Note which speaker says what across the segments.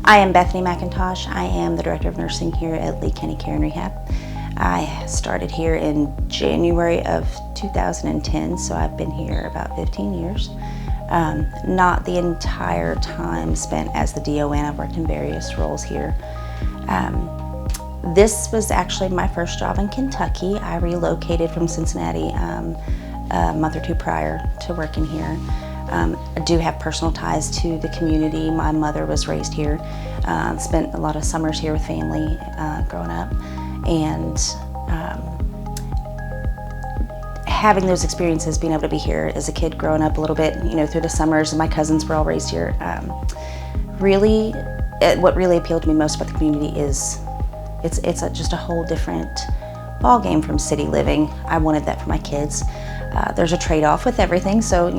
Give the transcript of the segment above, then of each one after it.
Speaker 1: I am Bethany McIntosh. I am the Director of Nursing here at Lee County Care and Rehab. I started here in January of 2010, so I've been here about 15 years. Not the entire time spent as the DON. I've worked in various roles here. This was actually my first job in Kentucky. I relocated from Cincinnati a month or two prior to working here. I do have personal ties to the community. My mother was raised here, spent a lot of summers here with family growing up, and having those experiences, being able to be here as a kid growing up a little bit, through the summers, and my cousins were all raised here. What really appealed to me most about the community is it's just a whole different ball game from city living. I wanted that for my kids. There's a trade-off with everything, so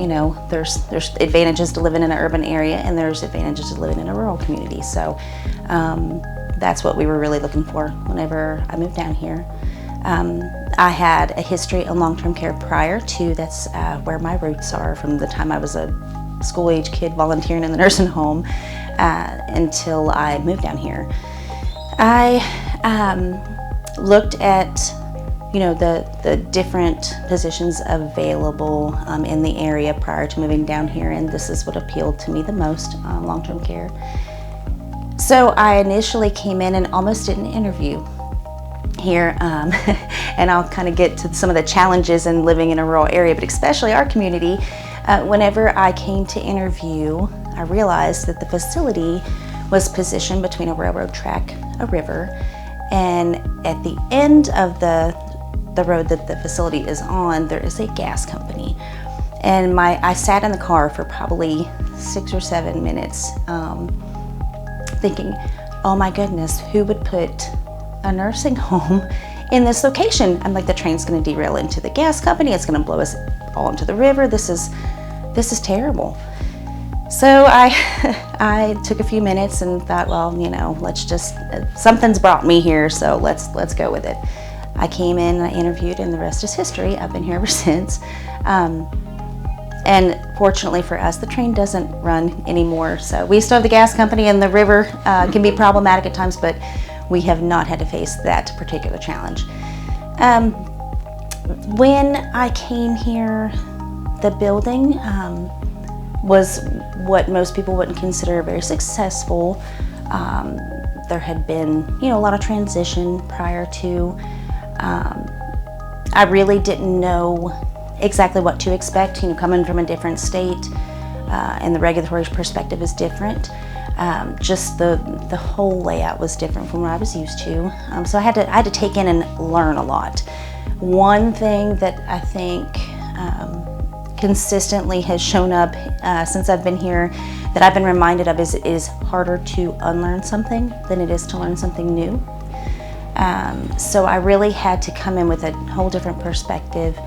Speaker 1: there's advantages to living in an urban area and there's advantages to living in a rural community. So that's what we were really looking for whenever I moved down here. I had a history of long-term care prior to. That's where my roots are, from the time I was a school-age kid volunteering in the nursing home until I moved down here. I looked at the different positions available in the area prior to moving down here, and this is what appealed to me the most, long-term care. So I initially came in and almost did an interview here, and I'll kind of get to some of the challenges in living in a rural area, but especially our community. Whenever I came to interview, I realized that the facility was positioned between a railroad track, a river, and at the end of the road that the facility is on, there is a gas company. And I sat in the car for probably 6 or 7 minutes thinking, oh my goodness, who would put a nursing home in this location? I'm like, the train's gonna derail into the gas company, it's gonna blow us all into the river, this is terrible. So I took a few minutes and thought, well, let's just, something's brought me here, so let's go with it. I came in, I interviewed, and the rest is history. I've been here ever since. And fortunately for us, the train doesn't run anymore. So we still have the gas company, and the river can be problematic at times, but we have not had to face that particular challenge. When I came here, the building was what most people wouldn't consider very successful. There had been, a lot of transition prior to. I really didn't know exactly what to expect, coming from a different state, and the regulatory perspective is different. Just the whole layout was different from what I was used to. So I had to take in and learn a lot. One thing that I think consistently has shown up since I've been here, that I've been reminded of, is it is harder to unlearn something than it is to learn something new. So I really had to come in with a whole different perspective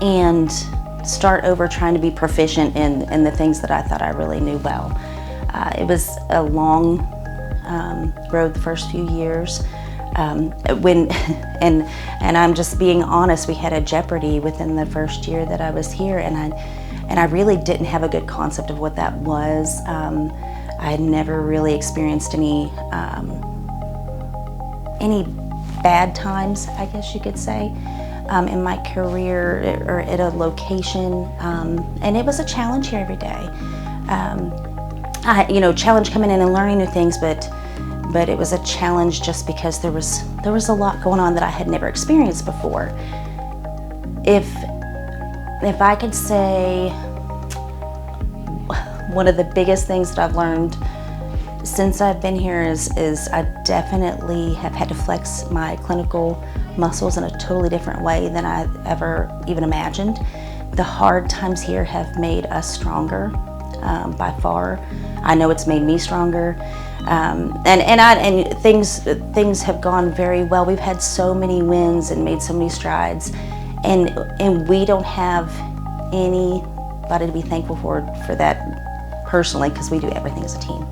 Speaker 1: and start over trying to be proficient in the things that I thought I really knew well. It was a long road the first few years. And I'm just being honest, we had a jeopardy within the first year that I was here, and I really didn't have a good concept of what that was. I had never really experienced any bad times, I guess you could say, in my career or at a location, and it was a challenge here every day. Challenge coming in and learning new things, but it was a challenge just because there was a lot going on that I had never experienced before. If I could say one of the biggest things that I've learned since I've been here is I definitely have had to flex my clinical muscles in a totally different way than I ever even imagined. The hard times here have made us stronger, by far. I know it's made me stronger, and things have gone very well. We've had so many wins and made so many strides, and we don't have anybody to be thankful for that personally, because we do everything as a team.